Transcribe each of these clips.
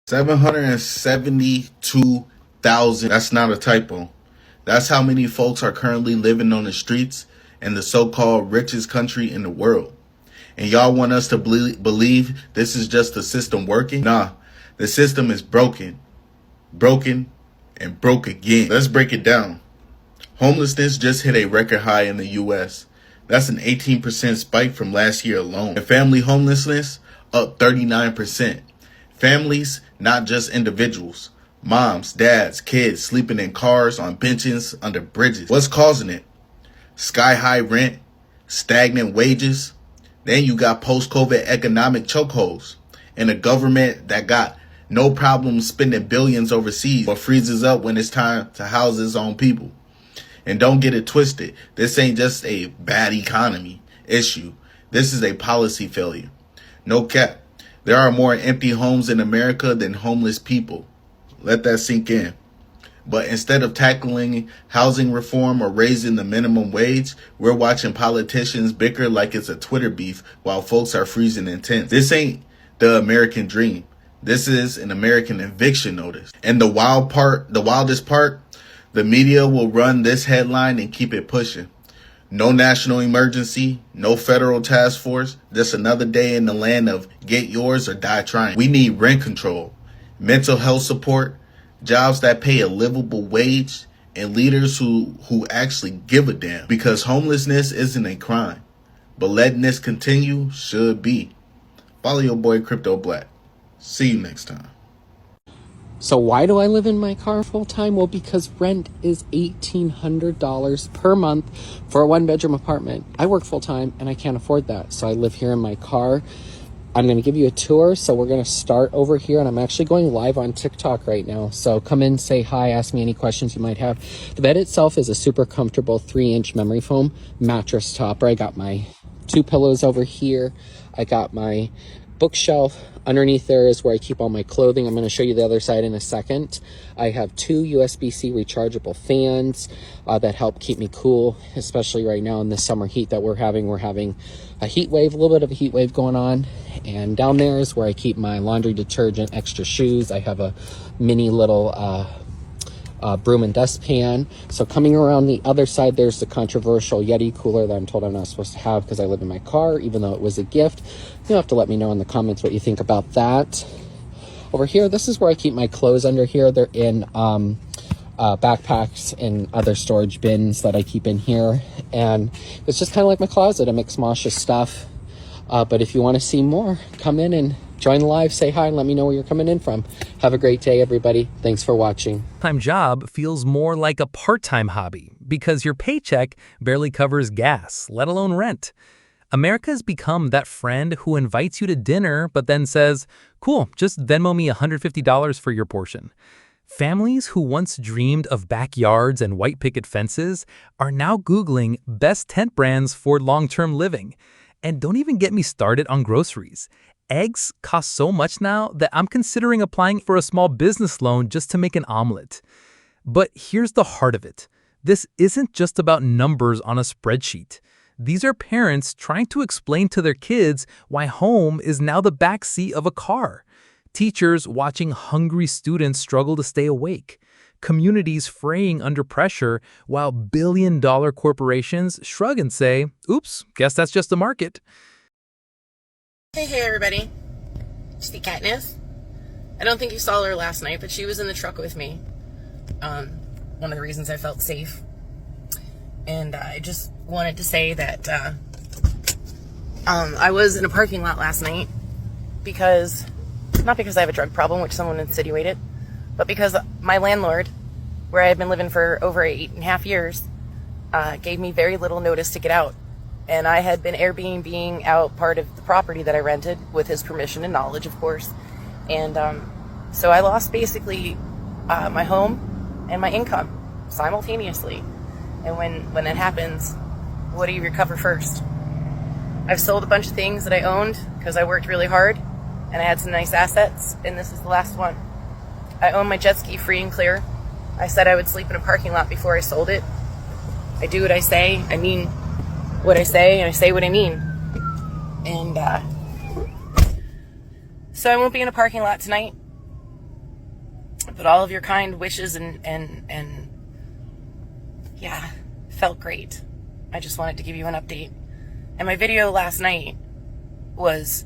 772,000. That's not a typo. That's how many folks are currently living on the streets in the so-called richest country in the world. And y'all want us to believe this is just the system working? Nah, the system is broken, and broke again. Let's break it down. Homelessness just hit a record high in the U.S. That's an 18% spike from last year alone. And family homelessness up 39%. Families, not just individuals. Moms, dads, kids sleeping in cars, on benches, under bridges. What's causing it? Sky high rent, stagnant wages. Then you got post-COVID economic chokeholds and a government that got no problem spending billions overseas but freezes up when it's time to house its own people. And don't get it twisted. This ain't just a bad economy issue. This is a policy failure. No cap. There are more empty homes in America than homeless people. Let that sink in. But instead of tackling housing reform or raising the minimum wage, we're watching politicians bicker like it's a Twitter beef while folks are freezing in tents. This ain't the American dream. This is an American eviction notice. And the wildest part, the media will run this headline and keep it pushing. No national emergency, no federal task force, just another day in the land of get yours or die trying. We need rent control, mental health support, jobs that pay a livable wage, and leaders who actually give a damn. Because homelessness isn't a crime, but letting this continue should be. Follow your boy Crypto Black. See you next time. So why do I live in my car full time? Well, because rent is $1,800 per month for a 1-bedroom apartment. I work full time and I can't afford that. So I live here in my car. I'm going to give you a tour. So we're going to start over here, and I'm actually going live on TikTok right now. So come in, say hi, ask me any questions you might have. The bed itself is a super comfortable 3-inch memory foam mattress topper. I got my 2 pillows over here. I got my bookshelf. Underneath there is where I keep all my clothing. I'm going to show you the other side in a second. I have 2 USB-C rechargeable fans that help keep me cool, especially right now in the summer heat that we're having. We're having a heat wave, a little bit of a heat wave going on. And down there is where I keep my laundry detergent, extra shoes. I have a mini little broom and dustpan. So coming around the other side, there's the controversial Yeti cooler that I'm told I'm not supposed to have because I live in my car, even though it was a gift. You'll have to let me know in the comments what you think about that. Over here, this is where I keep my clothes under here. They're in backpacks and other storage bins that I keep in here. And it's just kind of like my closet, a mix-mash of stuff. But if you want to see more, come in and join the live, say hi, and let me know where you're coming in from. Have a great day, everybody. Thanks for watching. Part-time job feels more like a part-time hobby because your paycheck barely covers gas, let alone rent. America has become that friend who invites you to dinner but then says, cool, just Venmo me $150 for your portion. Families who once dreamed of backyards and white picket fences are now Googling best tent brands for long-term living. And don't even get me started on groceries. Eggs cost so much now that I'm considering applying for a small business loan just to make an omelet. But here's the heart of it. This isn't just about numbers on a spreadsheet. These are parents trying to explain to their kids why home is now the backseat of a car. Teachers watching hungry students struggle to stay awake. Communities fraying under pressure while billion-dollar corporations shrug and say, oops, guess that's just the market. Hey everybody. See Katniss? I don't think you saw her last night, but she was in the truck with me. One of the reasons I felt safe. And I just wanted to say that I was in a parking lot last night because, not because I have a drug problem, which someone insinuated, but because my landlord, where I had been living for over 8.5 years, gave me very little notice to get out. And I had been Airbnb-ing out part of the property that I rented with his permission and knowledge, of course. And so I lost basically my home and my income simultaneously. And when that happens, what do you recover first? I've sold a bunch of things that I owned because I worked really hard and I had some nice assets, and this is the last one. I own my jet ski free and clear. I said I would sleep in a parking lot before I sold it. I do what I say, I mean what I say, and I say what I mean. And so I won't be in a parking lot tonight. But all of your kind wishes and yeah, felt great. I just wanted to give you an update. And my video last night was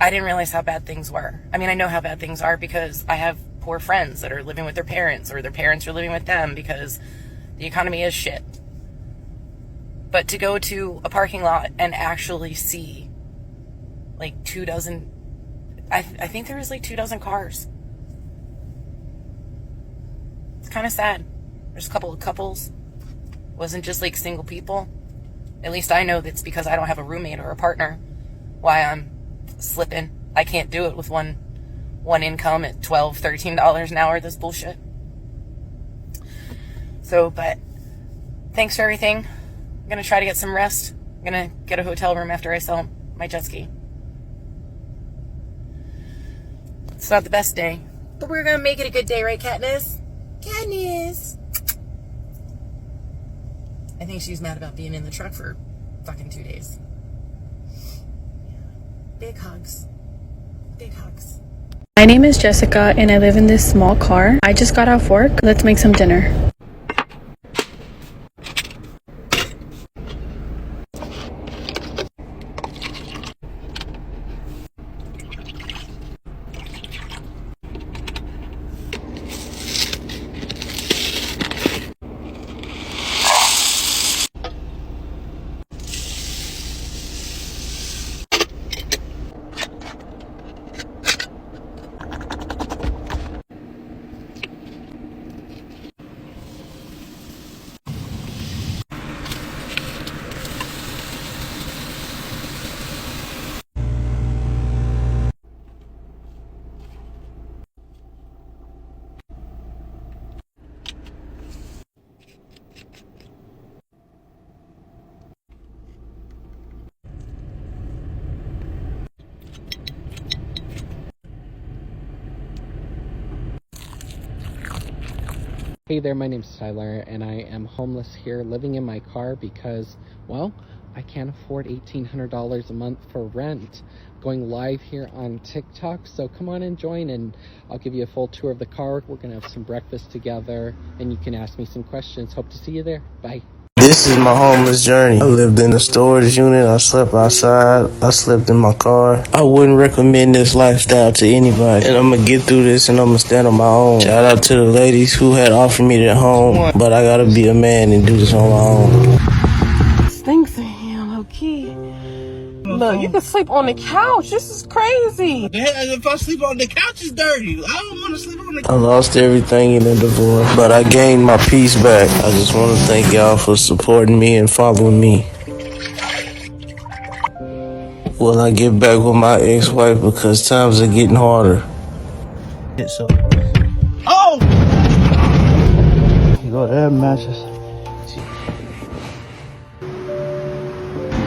I didn't realize how bad things were. I mean, I know how bad things are because I have poor friends that are living with their parents, or their parents are living with them because the economy is shit. But to go to a parking lot and actually see like 24, I think there was like 24 cars. It's kind of sad. There's a couple of couples. It wasn't just like single people. At least I know that's because I don't have a roommate or a partner. Why I'm slipping. I can't do it with one income at $12, $13 an hour. This bullshit. So, but thanks for everything. I'm gonna try to get some rest. I'm gonna get a hotel room after I sell my jet ski. It's not the best day, but we're gonna make it a good day, right, Katniss? Katniss. I think she's mad about being in the truck for fucking 2 days. Big hugs. Big hugs. My name is Jessica and I live in this small car. I just got off work. Let's make some dinner. Hey there, my name's Tyler, and I am homeless here, living in my car because, well, I can't afford $1,800 a month for rent. Going live here on TikTok, so come on and join, and I'll give you a full tour of the car. We're gonna have some breakfast together, and you can ask me some questions. Hope to see you there. Bye. This is my homeless journey. I lived in a storage unit. I slept outside. I slept in my car. I wouldn't recommend this lifestyle to anybody. And I'm going to get through this and I'm going to stand on my own. Shout out to the ladies who had offered me their home. But I got to be a man and do this on my own. Stinks in here, low key. Look, you can sleep on the couch. This is crazy. If I sleep on the couch, it's dirty. I don't want to sleep on the couch. I lost everything in the divorce, but I gained my peace back. I just want to thank y'all for supporting me and following me. Will I get back with my ex-wife because times are getting harder? So. Oh! You go air mattress.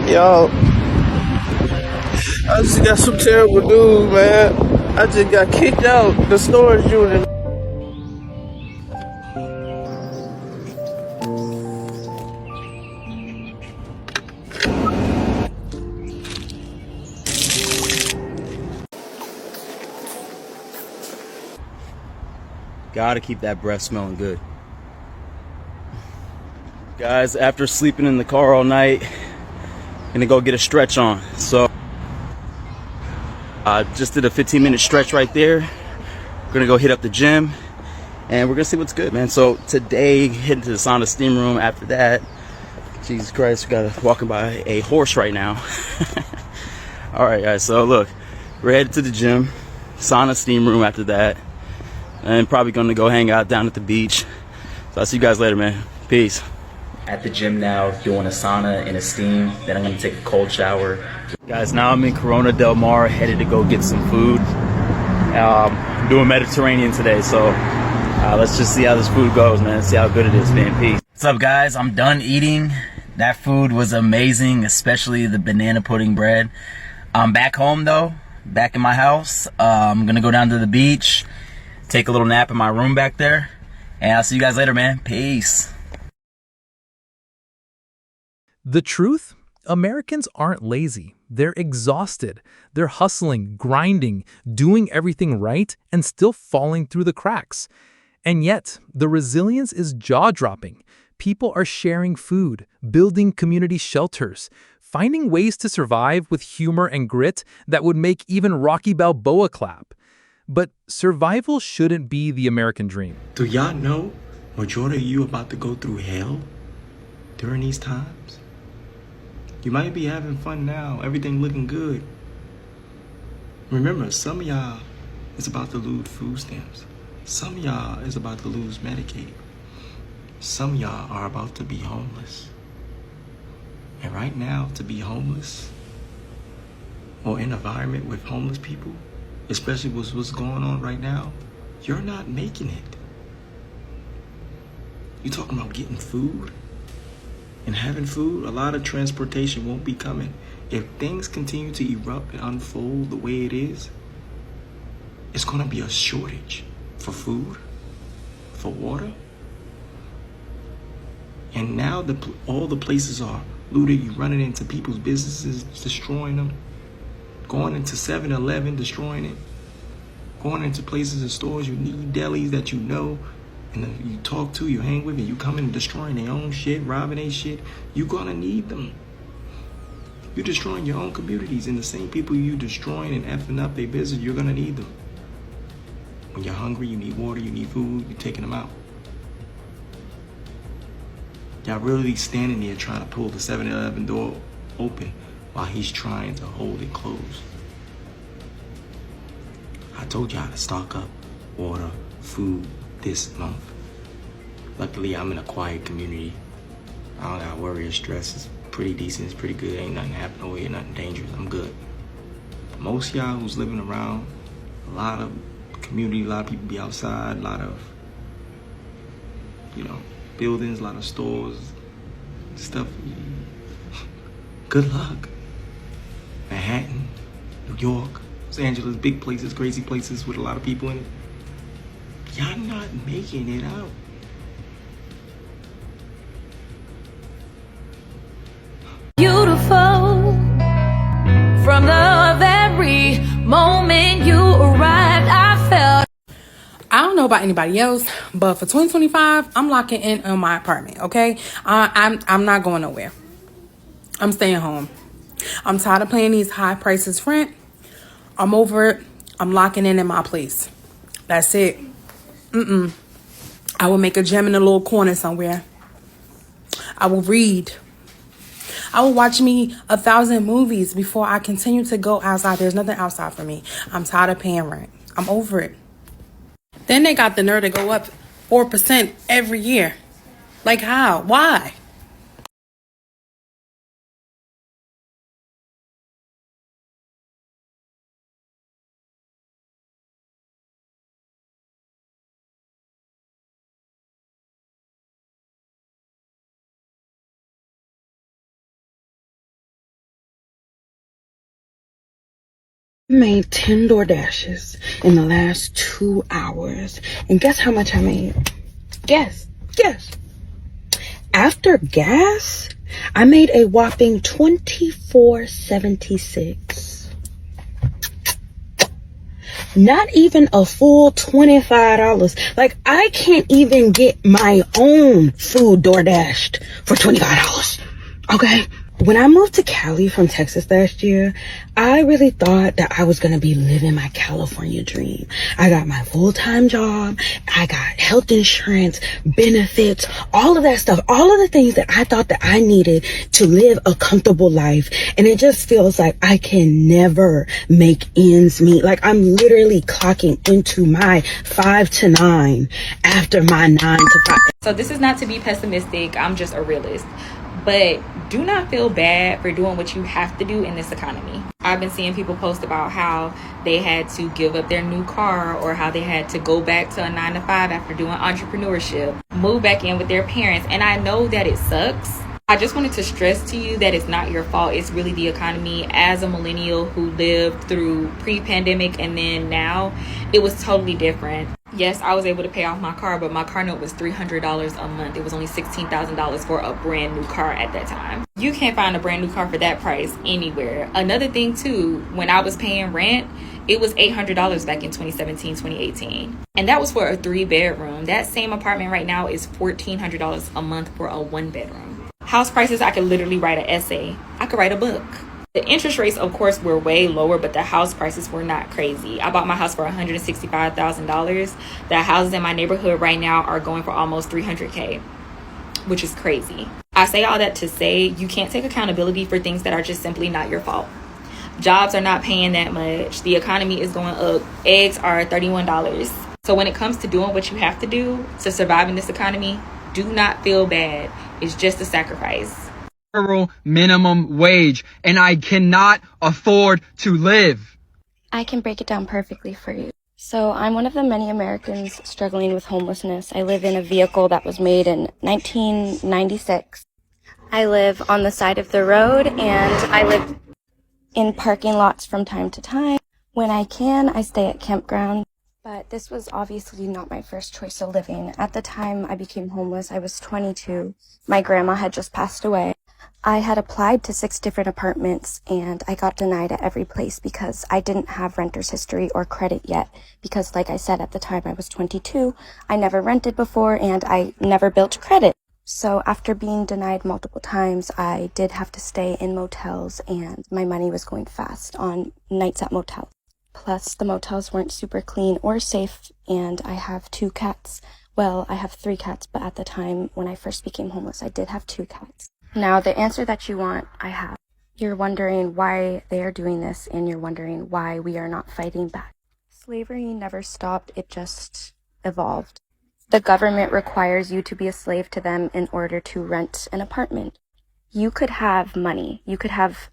Yo, I just got some terrible news, man. I just got kicked out the storage unit. Gotta keep that breath smelling good. Guys, after sleeping in the car all night, gonna go get a stretch on. So just did a 15-minute stretch right there. Gonna go hit up the gym and we're gonna see what's good, man. So today, heading to the sauna steam room. After that, Jesus Christ, we gotta walking by a horse right now. All right, guys, so look, we're headed to the gym, sauna steam room after that, and probably gonna go hang out down at the beach. So I'll see you guys later, man. Peace. At the gym now, doing a sauna and a steam. Then I'm gonna take a cold shower. Guys, now I'm in Corona Del Mar, headed to go get some food. I'm doing Mediterranean today, so let's just see how this food goes, man. See how good it is, man. Peace. What's up, guys? I'm done eating. That food was amazing, especially the banana pudding bread. I'm back home though, back in my house. I'm gonna go down to the beach, take a little nap in my room back there, and I'll see you guys later, man. Peace. The truth? Americans aren't lazy. They're exhausted. They're hustling, grinding, doing everything right, and still falling through the cracks. And yet, the resilience is jaw-dropping. People are sharing food, building community shelters, finding ways to survive with humor and grit that would make even Rocky Balboa clap. But survival shouldn't be the American dream. Do y'all know majority of you about to go through hell during these times? You might be having fun now, everything looking good. Remember, some of y'all is about to lose food stamps. Some of y'all is about to lose Medicaid. Some of y'all are about to be homeless. And right now, to be homeless or in an environment with homeless people, especially with what's going on right now, you're not making it. You talking about getting food and having food? A lot of transportation won't be coming. If things continue to erupt and unfold the way it is, it's gonna be a shortage for food, for water. And now all the places are looted. You're running into people's businesses, destroying them. Going into 7-Eleven, destroying it. Going into places and stores you need, delis that you know, and you talk to, you hang with, and you come in and destroying their own shit, robbing their shit. You're gonna need them. You're destroying your own communities, and the same people you destroying and effing up their business, you're gonna need them. When you're hungry, you need water, you need food, you're taking them out. Y'all really standing there trying to pull the 7-Eleven door open while he's trying to hold it closed. I told y'all to stock up water, food this month. Luckily, I'm in a quiet community. I don't gotta worry or stress. It's pretty decent, it's pretty good. Ain't nothing happening over here, nothing dangerous. I'm good. But most of y'all who's living around a lot of community, a lot of people be outside, a lot of, buildings, a lot of stores, stuff. Good luck. Manhattan, New York, Los Angeles, big places, crazy places with a lot of people in it. Y'all not making it out. Beautiful. From the very moment you arrived, I felt. I don't know about anybody else, but for 2025, I'm locking in on my apartment, okay? I'm not going nowhere. I'm staying home. I'm tired of paying these high prices rent. I'm over it. I'm locking in my place. That's it. I will make a gym in a little corner somewhere. I will read. I will watch me 1,000 movies before I continue to go outside. There's nothing outside for me. I'm tired of paying rent. I'm over it. Then they got the nerve to go up 4% every year. Like how? Why? Made 10 DoorDashes in the last 2 hours. And guess how much I made? Guess. After gas, I made a whopping $24.76. Not even a full $25. Like, I can't even get my own food DoorDashed for $25. Okay? When I moved to Cali from Texas last year, I really thought that I was going to be living my California dream. I got my full-time job. I got health insurance, benefits, all of that stuff, all of the things that I thought that I needed to live a comfortable life. And it just feels like I can never make ends meet. Like I'm literally clocking into my 5 to 9 after my 9 to 5. So this is not to be pessimistic. I'm just a realist. But do not feel bad for doing what you have to do in this economy. I've been seeing people post about how they had to give up their new car or how they had to go back to a 9 to 5 after doing entrepreneurship, move back in with their parents. And I know that it sucks. I just wanted to stress to you that it's not your fault. It's really the economy. As a millennial who lived through pre-pandemic and then now, it was totally different. Yes, I was able to pay off my car, but my car note was $300 a month. It was only $16,000 for a brand new car at that time. You can't find a brand new car for that price anywhere. Another thing too, when I was paying rent, it was $800 back in 2017, 2018. And that was for a 3-bedroom. That same apartment right now is $1,400 a month for a 1-bedroom. House prices, I could literally write an essay. I could write a book. The interest rates, of course, were way lower, but the house prices were not crazy. I bought my house for $165,000. The houses in my neighborhood right now are going for almost $300K, which is crazy. I say all that to say you can't take accountability for things that are just simply not your fault. Jobs are not paying that much. The economy is going up. Eggs are $31. So when it comes to doing what you have to do to survive in this economy, do not feel bad. It's just a sacrifice. Minimum wage, and I cannot afford to live. I can break it down perfectly for you. So I'm one of the many Americans struggling with homelessness. I live in a vehicle that was made in 1996. I live on the side of the road, and I live in parking lots from time to time. When I can, I stay at campgrounds. But this was obviously not my first choice of living. At the time I became homeless, I was 22. My grandma had just passed away. I had applied to 6 different apartments, and I got denied at every place because I didn't have renter's history or credit yet. Because like I said, at the time I was 22, I never rented before and I never built credit. So after being denied multiple times, I did have to stay in motels, and my money was going fast on nights at motels. Plus, the motels weren't super clean or safe, and I have 2 cats. Well, I have 3 cats, but at the time when I first became homeless, I did have 2 cats. Now, the answer that you want, I have. You're wondering why they are doing this, and you're wondering why we are not fighting back. Slavery never stopped, it just evolved. The government requires you to be a slave to them in order to rent an apartment. You could have money. You could have,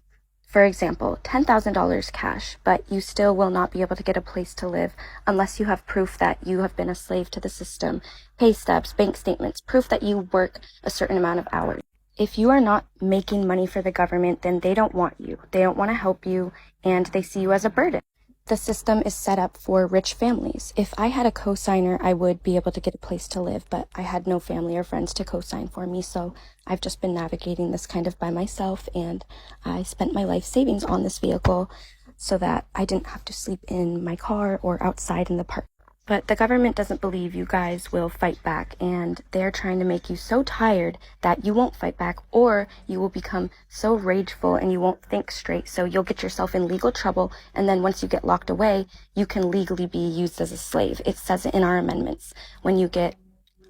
for example, $10,000 cash, but you still will not be able to get a place to live unless you have proof that you have been a slave to the system, pay stubs, bank statements, proof that you work a certain amount of hours. If you are not making money for the government, then they don't want you. They don't want to help you, and they see you as a burden. The system is set up for rich families. If I had a cosigner, I would be able to get a place to live, but I had no family or friends to cosign for me, so I've just been navigating this kind of by myself, and I spent my life savings on this vehicle so that I didn't have to sleep in my car or outside in the park. But the government doesn't believe you guys will fight back, and they're trying to make you so tired that you won't fight back, or you will become so rageful and you won't think straight, so you'll get yourself in legal trouble, and then once you get locked away, you can legally be used as a slave. It says it in our amendments. When you get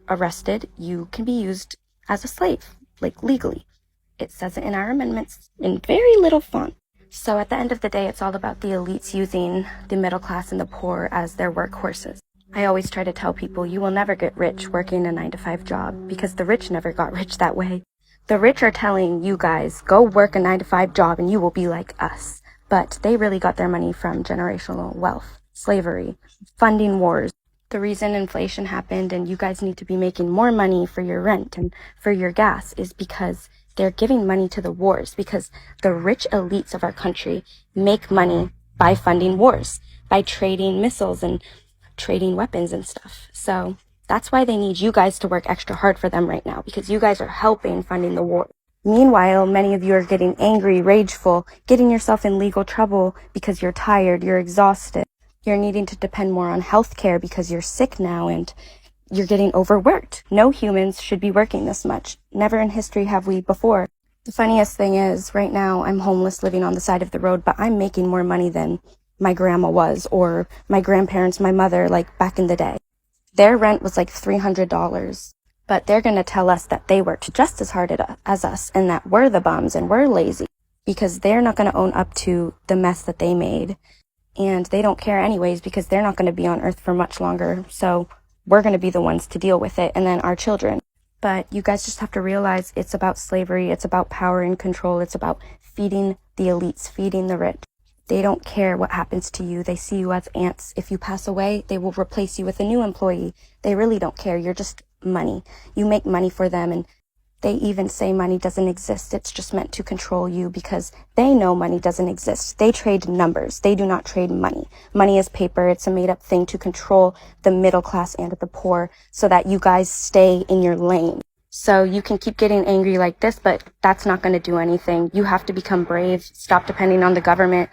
arrested, you can be used as a slave, like legally. It says it in our amendments in very little font. So at the end of the day, it's all about the elites using the middle class and the poor as their workhorses. I always try to tell people you will never get rich working a 9-to-5 job because the rich never got rich that way. The rich are telling you guys, go work a 9-to-5 job and you will be like us. But they really got their money from generational wealth, slavery, funding wars. The reason inflation happened and you guys need to be making more money for your rent and for your gas is because they're giving money to the wars, because the rich elites of our country make money by funding wars, by trading missiles and trading weapons and stuff. So that's why they need you guys to work extra hard for them right now, because you guys are helping funding the war. Meanwhile, many of you are getting angry, rageful, getting yourself in legal trouble because you're tired, you're exhausted. You're needing to depend more on healthcare because you're sick now and you're getting overworked. No humans should be working this much. Never in history have we before. The funniest thing is, right now I'm homeless living on the side of the road, but I'm making more money than my grandma was, or my grandparents, my mother, like back in the day. Their rent was like $300, but they're going to tell us that they worked just as hard as us and that we're the bums and we're lazy because they're not going to own up to the mess that they made. And they don't care anyways because they're not going to be on earth for much longer. So we're going to be the ones to deal with it, and then our children. But you guys just have to realize it's about slavery, it's about power and control, it's about feeding the elites, feeding the rich. They don't care what happens to you. They see you as ants. If you pass away, they will replace you with a new employee. They really don't care. You're just money. You make money for them, and They even say money doesn't exist. It's just meant to control you because they know money doesn't exist. They trade numbers. They do not trade money. Money is paper. It's a made-up thing to control the middle class and the poor so that you guys stay in your lane. So you can keep getting angry like this, but that's not going to do anything. You have to become brave. Stop depending on the government.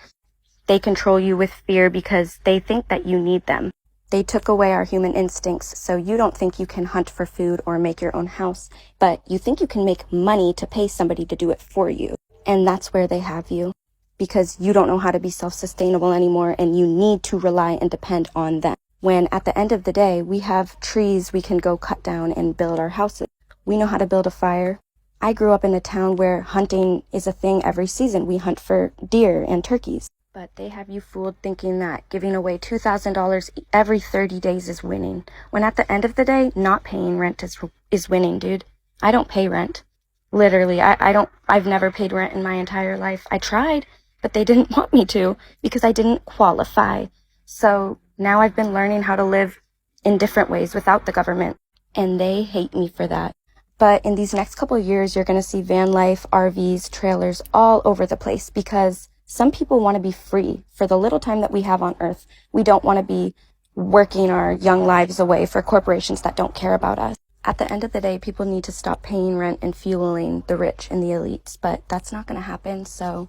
They control you with fear because they think that you need them. They took away our human instincts, so you don't think you can hunt for food or make your own house, but you think you can make money to pay somebody to do it for you. And that's where they have you, because you don't know how to be self-sustainable anymore and you need to rely and depend on them. When at the end of the day, we have trees we can go cut down and build our houses. We know how to build a fire. I grew up in a town where hunting is a thing every season. We hunt for deer and turkeys. But they have you fooled thinking that giving away $2,000 every 30 days is winning. When at the end of the day, not paying rent is winning, dude. I don't pay rent. Literally, I've never paid rent in my entire life. I tried, but they didn't want me to because I didn't qualify. So now I've been learning how to live in different ways without the government. And they hate me for that. But in these next couple of years, you're going to see van life, RVs, trailers all over the place because some people want to be free for the little time that we have on earth. We don't want to be working our young lives away for corporations that don't care about us. At the end of the day, people need to stop paying rent and fueling the rich and the elites, but that's not going to happen. So,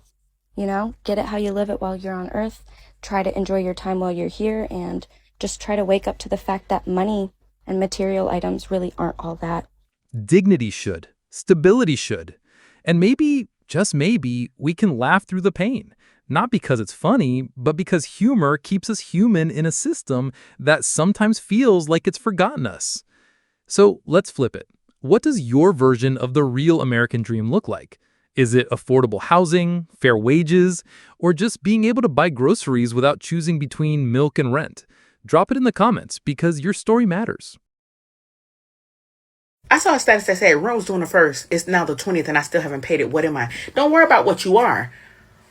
get it how you live it while you're on earth. Try to enjoy your time while you're here and just try to wake up to the fact that money and material items really aren't all that. Dignity should. Stability should. And maybe, just maybe, we can laugh through the pain. Not because it's funny, but because humor keeps us human in a system that sometimes feels like it's forgotten us. So let's flip it. What does your version of the real American dream look like? Is it affordable housing, fair wages, or just being able to buy groceries without choosing between milk and rent? Drop it in the comments because your story matters. I saw a status that said rent was doing the 1st. It's now the 20th and I still haven't paid it. What am I? Don't worry about what you are.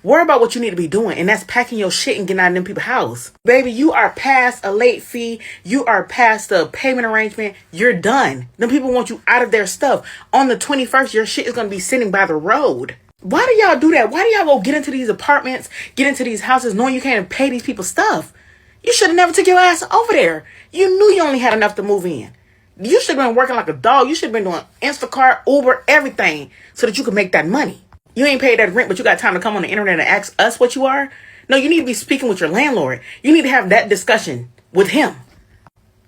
Worry about what you need to be doing. And that's packing your shit and getting out of them people's house. Baby, you are past a late fee. You are past the payment arrangement. You're done. Them people want you out of their stuff. On the 21st, your shit is going to be sitting by the road. Why do y'all do that? Why do y'all go get into these apartments, get into these houses knowing you can't even pay these people stuff? You should have never took your ass over there. You knew you only had enough to move in. You should have been working like a dog. You should have been doing Instacart, Uber, everything so that you could make that money. You ain't paid that rent, but you got time to come on the internet and ask us what you are? No, you need to be speaking with your landlord. You need to have that discussion with him.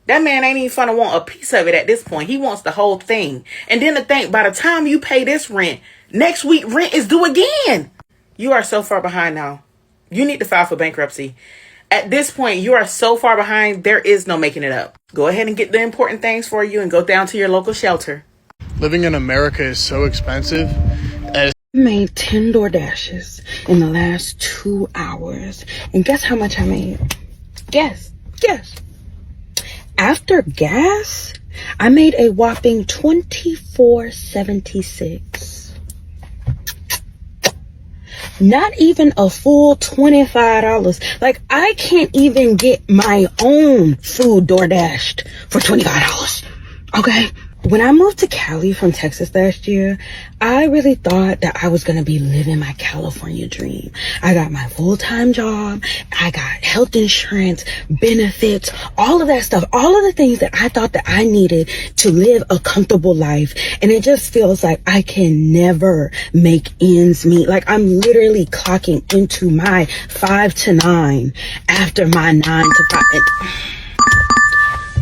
That man ain't even finna want a piece of it at this point. He wants the whole thing. And then to think, by the time you pay this rent, next week rent is due again. You are so far behind now. You need to file for bankruptcy. At this point, you are so far behind, there is no making it up. Go ahead and get the important things for you and go down to your local shelter. Living in America is so expensive. I made 10 DoorDashes in the last 2 hours. And guess how much I made? Guess. After gas, I made a whopping $24.76. Not even a full $25. Like, I can't even get my own food DoorDashed for $25. Okay? When I moved to Cali from Texas last year, I really thought that I was going to be living my California dream. I got my full-time job. I got health insurance, benefits, all of that stuff, all of the things that I thought that I needed to live a comfortable life. And it just feels like I can never make ends meet. Like, I'm literally clocking into my 5 to 9 after my 9 to 5.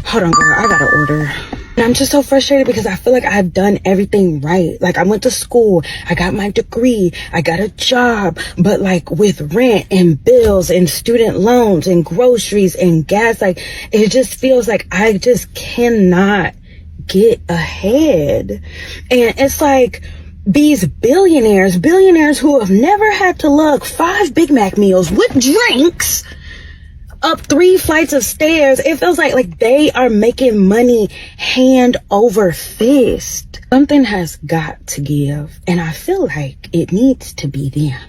Hold on, girl. I got to order. And I'm just so frustrated because I feel like I've done everything right. Like, I went to school, I got my degree, I got a job, but like with rent and bills and student loans and groceries and gas, like it just feels like I just cannot get ahead. And it's like these billionaires who have never had to lug 5 Big Mac meals with drinks up 3 flights of stairs. It feels like they are making money hand over fist. Something has got to give, and I feel like it needs to be them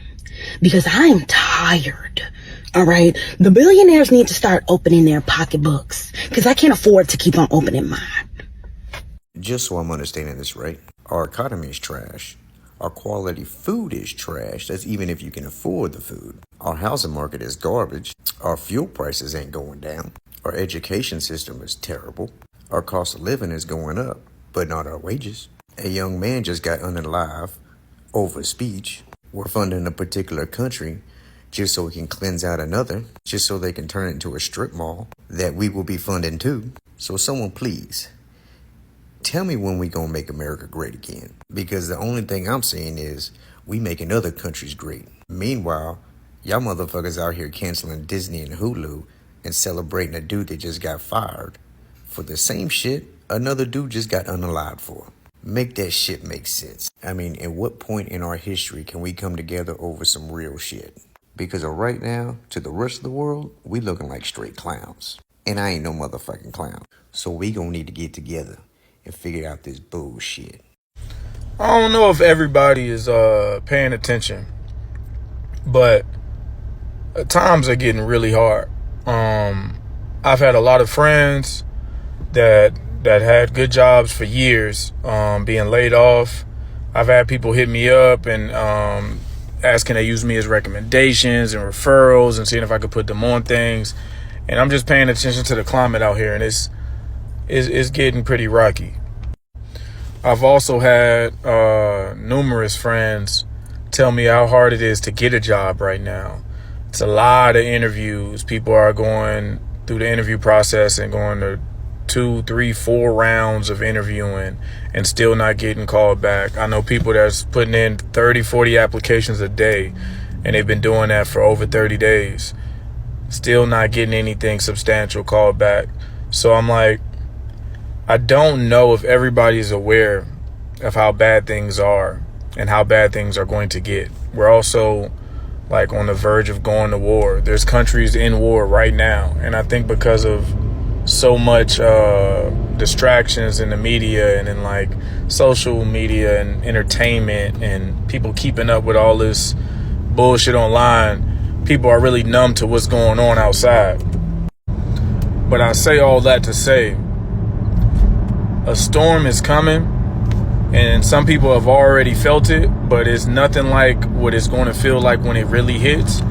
because I'm tired. All right, the billionaires need to start opening their pocketbooks because I can't afford to keep on opening mine. Just so I'm understanding this right, Our economy is trash. Our quality food is trash. That's even if you can afford the food. Our housing market is garbage. Our fuel prices ain't going down. Our education system is terrible. Our cost of living is going up, but not our wages. A young man just got unalive over speech. We're funding a particular country just so we can cleanse out another, just so they can turn it into a strip mall that we will be funding too. So someone please, tell me when we gonna make America great again. Because the only thing I'm seeing is we making other countries great. Meanwhile, y'all motherfuckers out here canceling Disney and Hulu and celebrating a dude that just got fired for the same shit another dude just got unalived for. Make that shit make sense. I mean, at what point in our history can we come together over some real shit? Because of right now, to the rest of the world, we looking like straight clowns. And I ain't no motherfucking clown. So we gonna need to get together and figure out this bullshit. I don't know if everybody is paying attention, but times are getting really hard. I've had a lot of friends that had good jobs for years, being laid off. I've had people hit me up and asking to use me as recommendations and referrals and seeing if I could put them on things. And I'm just paying attention to the climate out here, and it's getting pretty rocky. I've also had numerous friends tell me how hard it is to get a job right now. It's a lot of interviews. People are going through the interview process and going to 2, 3, 4 rounds of interviewing and still not getting called back. I know people that's putting in 30, 40 applications a day, and they've been doing that for over 30 days. Still not getting anything substantial called back. So I'm like, I don't know if everybody's aware of how bad things are and how bad things are going to get. We're also like on the verge of going to war. There's countries in war right now. And I think because of so much distractions in the media and in like social media and entertainment and people keeping up with all this bullshit online, people are really numb to what's going on outside. But I say all that to say, a storm is coming, and some people have already felt it, but it's nothing like what it's going to feel like when it really hits.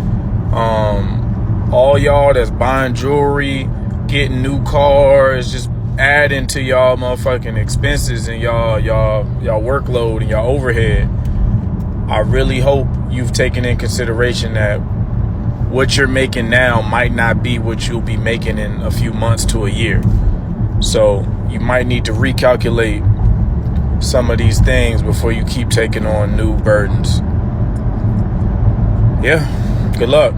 All y'all that's buying jewelry, getting new cars, just adding to y'all motherfucking expenses and y'all workload and y'all overhead. I really hope you've taken in consideration that what you're making now might not be what you'll be making in a few months to a year. So you might need to recalculate some of these things before you keep taking on new burdens. Yeah, good luck.